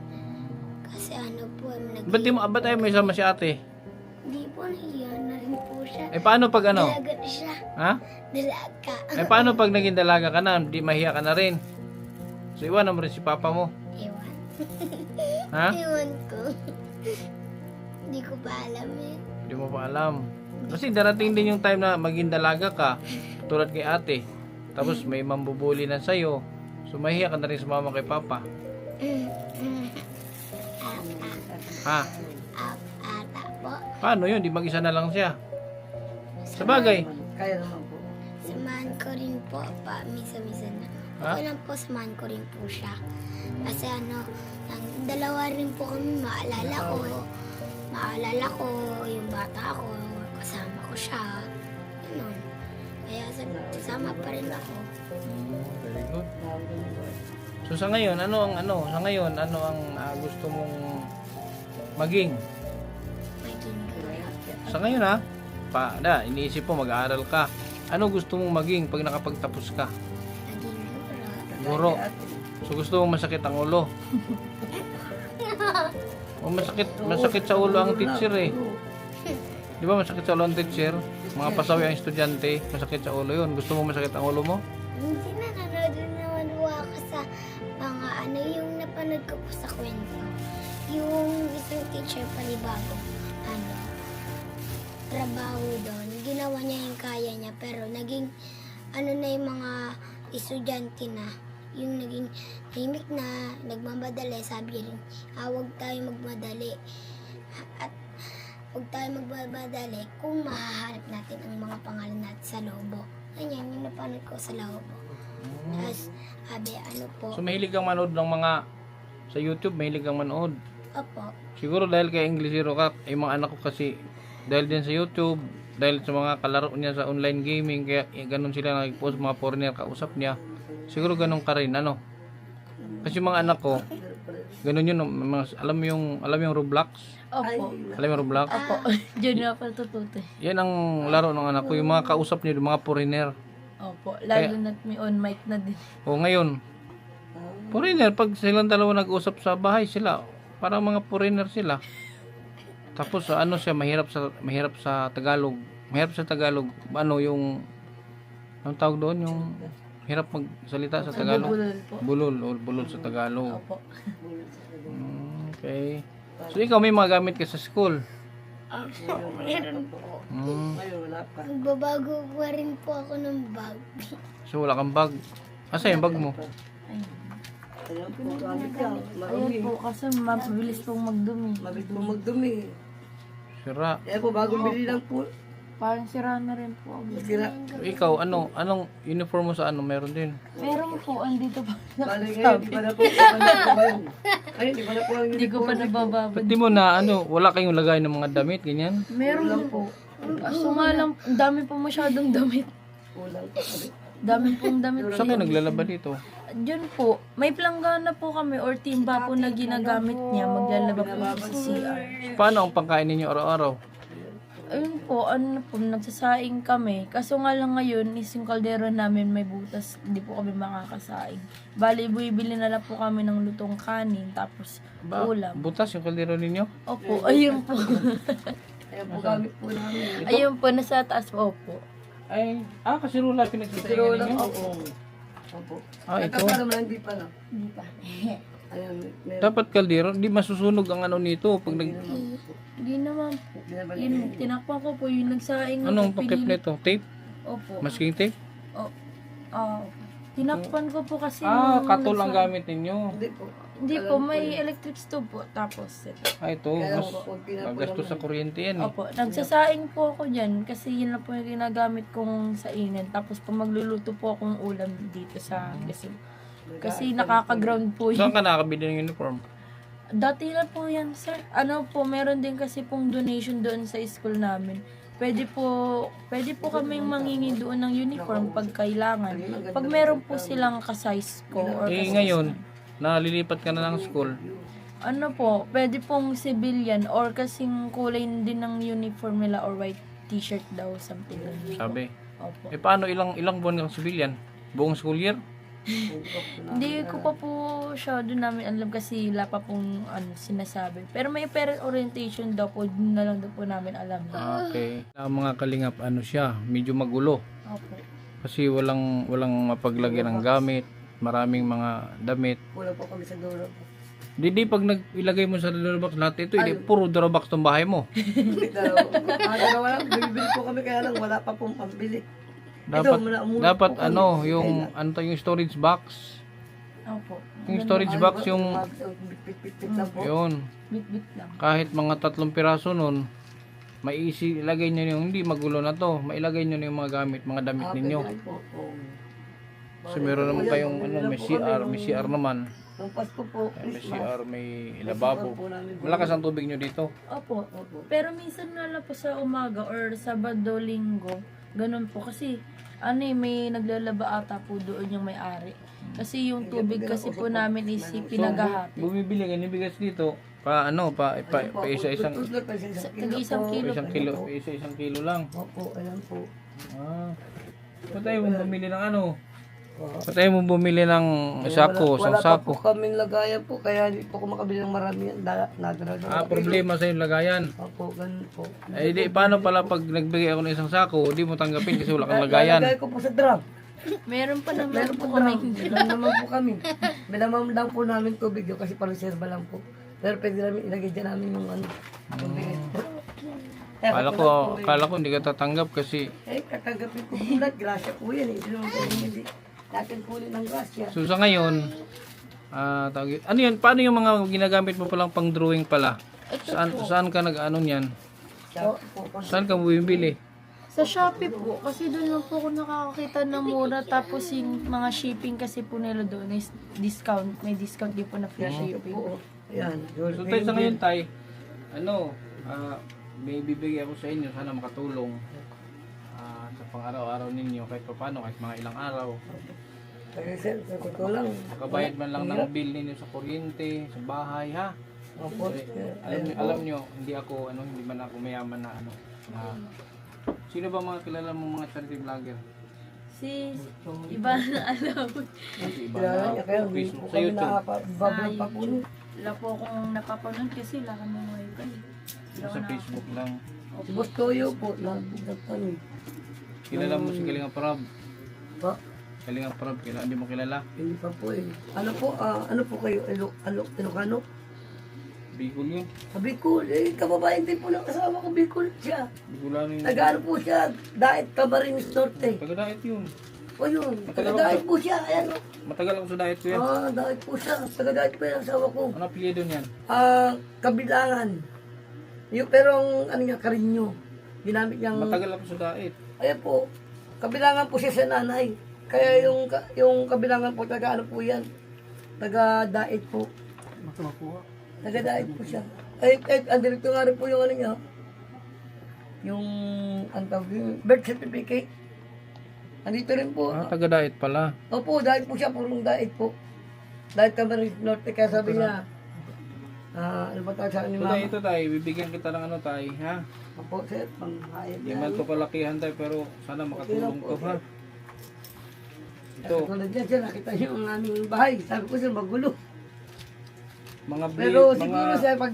S3: Kasi ano po,
S1: Ba't tayo mo isama si ate?
S3: Hindi po, nahiyan na rin po siya.
S1: Eh, paano pag
S3: Dalaga na siya.
S1: Ha?
S3: Dalaga.
S1: Eh, paano pag naging dalaga ka na, di mahiya ka na rin? So, iwanan mo rin si papa mo.
S3: Ewan.
S1: Ha?
S3: Ewan ko. Hindi ko pa alam eh.
S1: Hindi mo pa alam. Kasi darating din yung time na maging dalaga ka, tulad kay ate. Tapos may mambubuli na sa'yo. So, mahiya ka na rin sa mama kay papa. Ha?
S3: Ata po.
S1: Paano yun? Di mag-isa na lang siya. Sa bagay.
S2: Kaya naman po.
S3: Samahan ko rin po pa. Misa-misa na.
S1: Ha?
S3: Okay lang po, samahan ko rin po siya. Kasi dalawa rin po kami maalala ko. Maalala ko yung bata ko. Kasama ko siya. Ganun. Kaya sama pa rin ako.
S1: Very good. So sa ngayon, ano ang gusto mong maging?
S3: Maging gawin.
S1: Sa ngayon iniisip mo mag-aaral ka. Ano gusto mong maging pag nakapagtapos ka?
S3: Maging
S1: Guro. So gusto mong masakit ang ulo. O masakit sa ulo ang teacher eh. Di ba masakit sa ulo ang teacher? Mga pasawi ang estudyante, masakit sa ulo yun. Gusto mo masakit ang ulo mo?
S3: Hindi na nanonood naman ako sa mga yung napanood ko po sa kwento. Yung isang teacher panibago, trabaho doon. Ginawa niya yung kaya niya pero naging na yung mga estudyante na yung naging tahimik na, nagmamadali, sabi rin, huwag tayo magmadali. At huwag tayo magmadali kung mahahanap natin ang mga pangalan natin sa lobo. Ganyan, yung napanood ko sa lobo. Tapos, sabi, ano po.
S1: So mahilig kang manood ng mga sa YouTube, mahilig kang manood.
S3: Opo.
S1: Siguro dahil kay Englishero ka, yung mga anak ko kasi dahil din sa YouTube, dahil sa mga kalaro niya sa online gaming, kaya ganun sila nag-post, mga foreigner kausap niya. Siguro ganun ka rin, ano. Kasi yung mga anak ko, ganun yun, alam mo yung Roblox?
S4: Opo.
S1: Alam mo yung Roblox?
S4: Opo. Diyan na pa tututo.
S1: Yan ang laro ng anak ko, yung mga kausap niya, yung mga foreigner.
S4: Opo. Lalo na't may on mic na din.
S1: O ngayon, foreigner, pag silang dalawa nag-usap sa bahay sila, parang mga foreigner sila. Tapos ano siya, mahirap sa Tagalog. Mahirap sa Tagalog. Ano yung anong tawag doon, yung hirap magsalita sa Tagalog.
S4: Bulol po.
S1: Bulol sa Tagalog.
S4: Opo.
S1: Okay. So ikaw may mga gamit ka sa school.
S3: Meron po. Magbabago pa rin po ako ng bag.
S1: So wala kang bag. Asa yung bag mo?
S4: Ayun po, kasi mabilis pong magdumi.
S2: Mabit mo magdumi.
S1: Sira.
S2: Eh po, bagong bili lang po.
S4: Parang sira na rin po.
S2: Sira.
S1: So, ikaw anong uniform mo sa ano meron din?
S4: Meron po, andito pa.
S2: Bali ngayon, di pa na po. Ayun, di pa na po ang
S4: Hindi ko pa nabababad.
S1: Ba't di mo na wala kayong lagay ng mga damit, ganyan?
S4: Meron po. Kaso nga lang, ang dami po masyadong damit.
S2: Kulang pa kami.
S4: Dami pong damit.
S1: Saan kayo naglalaba dito?
S4: Diyan po, may planggana po kami or timba po na ginagamit niya. Maglalaba po sa CR.
S1: Paano ang pangkain ninyo araw-araw?
S4: Ayun po, ano po, nagsasaing kami. Kaso nga lang ngayon, is yung kaldero namin may butas, hindi po kami makakasaing. Bali, bumibili na lang po kami ng lutong kanin, tapos ulam.
S1: Butas yung kaldero ninyo?
S4: Opo, ayun po.
S2: Ayun po gamit po namin.
S4: Ayun po, nasa taas po. Opo.
S1: Kasi rula
S2: Pero
S1: pinagsisayangan
S2: lang,
S1: ninyo?
S2: oo. Opo.
S1: Ito.
S2: Ito pa naman, hindi pa na.
S4: Hindi pa.
S2: Ayun, meron.
S1: Dapat kaldero, di masusunog ang ano nito. Pag
S4: Hindi naman po. Yun, tinakpan ko po yung nagsaing.
S1: anong
S4: po,
S1: takip
S4: pinili-
S1: nito? Tape?
S4: Opo.
S1: Masking tape?
S4: Tinakpan ko po kasi
S1: Katol ang gamit ninyo.
S2: Hindi po.
S4: Hindi po, may electric stove po. Tapos, ito.
S1: Ito,
S2: Kaya
S1: mas
S2: po, pag pinapo
S1: gasto sa kuryente yan eh.
S4: Opo, nagsasaing po ako dyan kasi yun lang po yung ginagamit kong saingin. Tapos pag magluluto po akong ulam dito sa gasol. Kasi nakaka-ground po
S1: Saan
S4: yun.
S1: ka nakakabili ng uniform?
S4: Dati na po yan, sir. Ano po, meron din kasi pong donation doon sa school namin. Pwede po kaming mangingi doon ng uniform pag kailangan. Pag meron po silang ka-size ko or
S1: Ngayon, nalilipat ka na ng school.
S4: ano po, pwede pong civilian or kasing kulay din ng uniform nila or white t-shirt daw, something like that.
S1: Sabi.
S4: Opo.
S1: Paano ilang buwan kang civilian? Buong school year?
S4: Hindi ko pa po siya doon namin alam kasi wala pa pong sinasabi. Pero may parent orientation daw po, doon na lang daw po namin alam.
S1: Okay. Ang mga kalingap, siya, medyo magulo.
S4: Opo.
S1: Kasi walang mapaglagyan ng gamit, maraming mga damit.
S2: Kulang po kami sa dulo.
S1: Di pag ilagay mo sa Dorobox lahat ito, puro Dorobox tong bahay mo.
S2: Dalawa lang, bibili po kami kaya lang wala pa pong pambili.
S1: Dapat yung yung storage box.
S4: Opo.
S1: Yung storage box yung
S2: Pit-pit lang po.
S1: yun.
S4: Bit-bit lang.
S1: Kahit mga 3 piraso nun, maisi ilagay nyo yung hindi magulo na to. Mailagay nyo na yung mga gamit, mga damit ninyo. Kasi meron naman kayong may CR naman.
S2: Nung Pasko po,
S1: May CR, may lababo. Malakas ang tubig nyo dito.
S4: Opo. Pero minsan na lang po sa umaga or Sabado, Linggo, ganun po. Kasi may naglalaba ata po doon yung may-ari. Kasi yung tubig kasi po namin is pinagahati.
S1: Bumibili ka ng bigas dito, isa-isang
S4: Tag-isang kilo.
S1: isa-isang kilo lang.
S2: Opo, ayan po.
S1: Ba't tayo mong bumili ng Ba't tayo mong bumili ng sako, isang
S2: Wala pa po
S1: sako?
S2: kaming lagayan po, kaya hindi po ako makabili ng marami yan. Nadala.
S1: Problema sa yung lagayan.
S2: Opo, ganun po.
S1: Paano pala pag nagbigay ako ng isang sako, di mo tanggapin kasi wala kang lagayan.
S2: Lalagay ko po sa drum.
S4: Meron pa naman
S2: Meron
S4: po
S2: po
S4: kami.
S2: Meron naman po kami. Binamam lang po namin tubig yun kasi pang-reserva lang po. Pero pwede namin ilagay dyan namin yung tubig.
S1: Kala ko hindi ka tatanggap kasi
S2: Katanggapin ko po lahat. Grasya po yan. Hindi naman po hindi. Natin kunin ng grasya.
S1: so sa ngayon, ano yan? Paano yung mga ginagamit mo palang pang drawing pala? Saan ka nag-ano niyan?
S2: Siya po.
S1: Saan ka bumibili?
S4: Sa Shopee po, kasi doon lang po ako nakakakita ng mura. Tapos yung mga shipping kasi po nila doon is discount. May discount din po na free shipping.
S2: Oo. Ayan.
S1: So tayo sa ngayon tay, may bibigay ako sa inyo, sana makatulong sa pang-araw-araw ninyo kahit paano, kahit mga ilang araw.
S2: Kaya sir, sa totoo lang.
S1: Makabayad man lang ng bill ninyo sa kuryente, sa bahay ha.
S2: Opo,
S1: Eh,
S2: sir.
S1: alam nyo, hindi man ako mayaman na sino ba mga kilala mong mga charity vlogger?
S4: Si iba na alam.
S1: Kasi iba
S2: Kaya
S1: na
S2: kaya hindi
S1: Facebook,
S2: po
S1: sa
S2: kami
S1: YouTube.
S2: nakapag-vlog pa po.
S4: Wala po akong napapanood kasi wala kami wifi.
S1: Sa Facebook lang.
S2: Si Boss Toyo po, nagtanong.
S1: Kilala mo si Kalinga Prab?
S2: Pa,
S1: Kalinga Prab, hindi mo kilala?
S2: hindi pa po eh. Ano po kayo? Ilocano?
S1: Bicol yun.
S2: Sa Bicol, kababayan din po ng kasama ko, Bicol siya.
S1: Bicolano yun.
S2: Nag-ano po siya, Daet Camarines Norte.
S1: Taga-diet yun.
S2: O yun, taga-Daet po siya, ayan o.
S1: Matagal ako sa diet ko yan.
S2: Daet po siya, taga-Daet po yung asawa ko.
S1: Ano apelyido niyan?
S2: Kabilangan. Pero ang ano niya, Karinyo. Ginamit niyang,
S1: Matagal ako sa diet.
S2: ayan po, kabilangan po siya sa nanay. Kaya yung kabilangan po, taga-ano po yan, taga-Daet po. Taga-Daet po siya. Andito nga rin po yung ano niya, yung, ang tawag yung birth certificate. Andito rin po.
S1: Taga-diet pala.
S2: Opo, Daet po siya, purong Daet po. Daet Camarines Norte, kaya sabi niya, ano ba tawag sa akin ni
S1: So
S2: Mama?
S1: tayo ito tayo, bibigyan kita ng ano tayo, ha?
S2: Opo, sir, panghayag
S1: Hindi man ito kalakihan tayo, pero sana makatulong to, ha? Ito,
S2: Tulad yan, sir, nakita niyo ang aming bahay. Sabi ko, sir, magulo.
S1: mga
S2: Pero siguro, sir, pag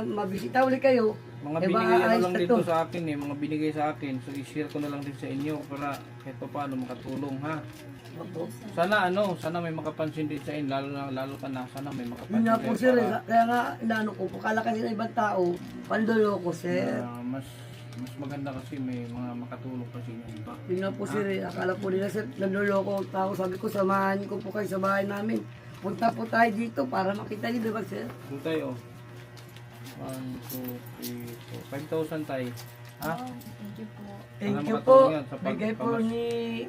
S2: mabisita ulit kayo,
S1: mga
S2: eh,
S1: binigay ano
S2: maayos
S1: lang
S2: na
S1: dito
S2: to.
S1: sa akin mga binigay sa akin. So i-share ko na lang din sa inyo para kahit pa paano makatulong, ha?
S2: Opo.
S1: Sana may makapansin din sa inyo, lalo ka na, sana may
S2: Yun
S1: makapansin
S2: nga po,
S1: din
S2: sir,
S1: para,
S2: kaya nga, inaano ko, pakala kasi ng ibang tao, pandolo ko, sir.
S1: mas maganda kasi may mga makatulong pa sa inyo iba.
S2: Yun nga po, sir, akala po nila, sir, nandoloko ang tao. Sabi ko, samahan ko po kayo sa bahay namin. Punta po tayo dito para makita niyo, di ba, sir?
S1: So tayo, 1, 2, 3, 4, 5,000 tayo, ha?
S4: Thank you po.
S2: Thank
S1: Sana
S2: you
S1: makatulong
S2: po.
S1: yan sa
S2: Bigay po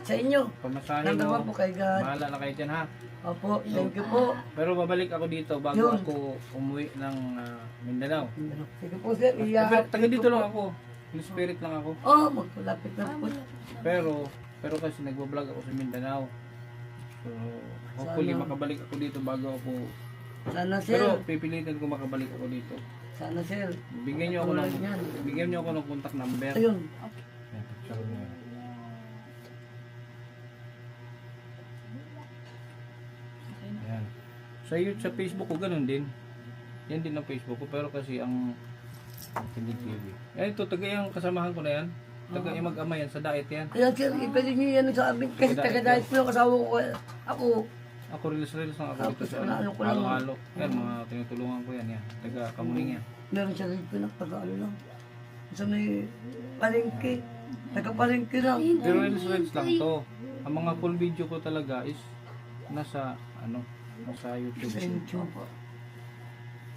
S2: sa inyo.
S1: Pamasahe
S2: Number
S1: mo,
S2: 1 po kay God.
S1: bahala na kayo dyan, ha?
S2: Opo, thank you po.
S1: Pero babalik ako dito bago
S2: Yun.
S1: ako umuwi ng Mindanao.
S2: Sige po, sir.
S1: Pero taga dito lang ako. Holy Spirit lang ako.
S2: Oh, magpalapit na po.
S1: Pero kasi nagbo-vlog ako sa Mindanao. So, hopefully
S2: Sana.
S1: makabalik ako dito bago ako.
S2: Sana, sir.
S1: Pero pipilitin ko makabalik ako dito.
S2: Sana, sir.
S1: Bigyan niyo
S2: Tulad yan.
S1: ako ng contact number.
S2: Ayun.
S1: Yan, picture mo yan. Ayan. Sa Facebook ko ganun din. Yan din ang Facebook ko pero kasi ang Kinig TV. Yan ito, taga yung kasamahan ko na yan. Taga yung mag-ama yan, sa diet yan.
S2: Kaya, sir, ipwede niyo yan sa amin. Kasi taga-diet po yung kasawa ko. Ako,
S1: Ako reels lang ako dito sa
S2: ano ko lang.
S1: halo-halo. Yan, mga tinutulungan ko yan. Yan. Taga Kamuning yan.
S2: meron siya rin pinagpag-ano lang. Sa may palengke. Taga-palengke lang.
S1: Pero reels lang to. Ang mga full video ko talaga is nasa YouTube.
S2: Thank you.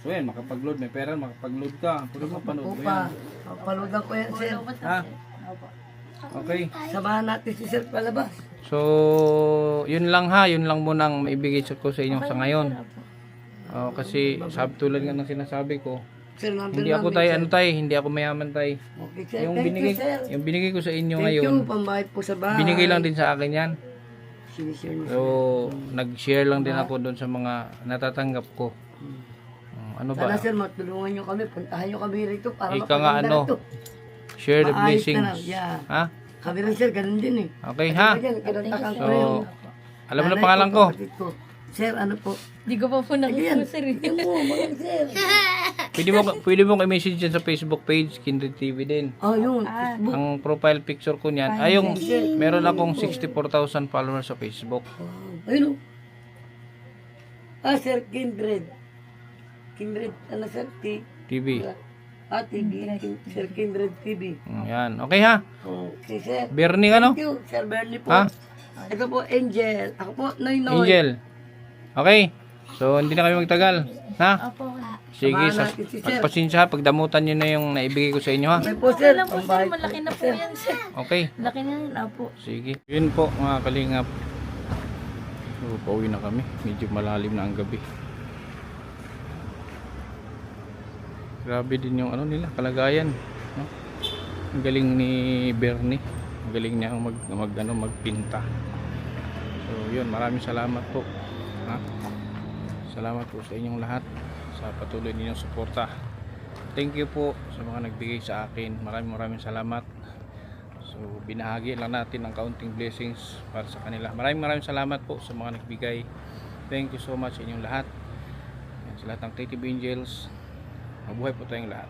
S1: So yan, makapag-load. May pera, makapag-load ka. Puro mapanood mo yan.
S2: Opa. Paludan ko yan, sir.
S1: Ha? Okay.
S2: Samahan natin si sir palabas.
S1: So, yun lang ha. Yun lang muna ang maibigay ko sa inyo sa ngayon. Kasi tulad nga ng sinasabi ko,
S2: Sir, number
S1: hindi ako hindi ako mayaman tay.
S2: Okay, sir.
S1: Yung
S2: Thank
S1: binigay,
S2: you, sir.
S1: yung binigay ko sa inyo
S2: Thank
S1: ngayon,
S2: you, pambayad po sa bahay.
S1: binigay lang din sa akin yan.
S2: Sinishare niyo.
S1: So, nag-share lang din ako doon sa mga natatanggap ko. Ano
S2: Sana
S1: ba?
S2: sir, matulungan niyo kami. Puntahan niyo kami rito para
S1: Ika nga
S2: mapaganda ito.
S1: Share the
S2: Maayos na
S1: blessings.
S2: lang, yeah.
S1: Ha?
S2: Kami rin sir, ganun din eh.
S1: Okay ha?
S2: Kinuntakan ko
S1: So,
S2: rin.
S1: alam mo na
S2: Nanay
S1: pangalan ko.
S2: kapatid ko. Sir, ano po?
S4: Di ko pa po
S2: Ayan,
S4: nakita sir.
S2: yan mo, mga sir.
S1: Pwede mo i-message dyan sa Facebook page, Kindred TV din.
S2: Oh, yun. Facebook.
S1: Ang profile picture ko niyan, ay yung meron akong 64,000 followers sa Facebook.
S2: Oh, ayun o. Sir, Kindred. Kindred, ano sir?
S1: TV.
S2: TV. Sir, Kindred TV.
S1: Yan. Okay ha?
S2: Okay, sir.
S1: Bernie ano?
S2: Thank you, Sir Bernie po.
S1: Ha?
S2: Ito po, Angel. Ako po, Noy Noy.
S1: Angel. Okay. So, hindi na kami magtagal. Ha?
S4: Opo.
S1: Sige,
S2: Samahan natin si sir.
S1: pagpasensya, pagdamutan nyo na yung naibigay ko sa inyo ha.
S2: Okay po,
S4: Okay
S2: sir.
S4: lang po, sir.
S2: Pambayad
S4: Malaki na po yan, sir.
S1: Okay.
S4: Laki na yun, apo.
S1: Sige. Yun po mga kalingap. So, pauwi na kami. Medyo malalim na ang gabi. Grabe din yung ano nila, kalagayan. No? Ang galing ni Bernie. Ang galing niya magpinta. So, yun. Maraming salamat po. Ha? Salamat po sa inyong lahat sa patuloy ninyong suporta. Thank you po sa mga nagbigay sa akin. Maraming salamat. So binahagi lang natin ang kaunting blessings para sa kanila. Maraming salamat po sa mga nagbigay. Thank you so much sa inyong lahat. Yan, sa lahat ng Creative Angels. Mabuhay po tayong lahat.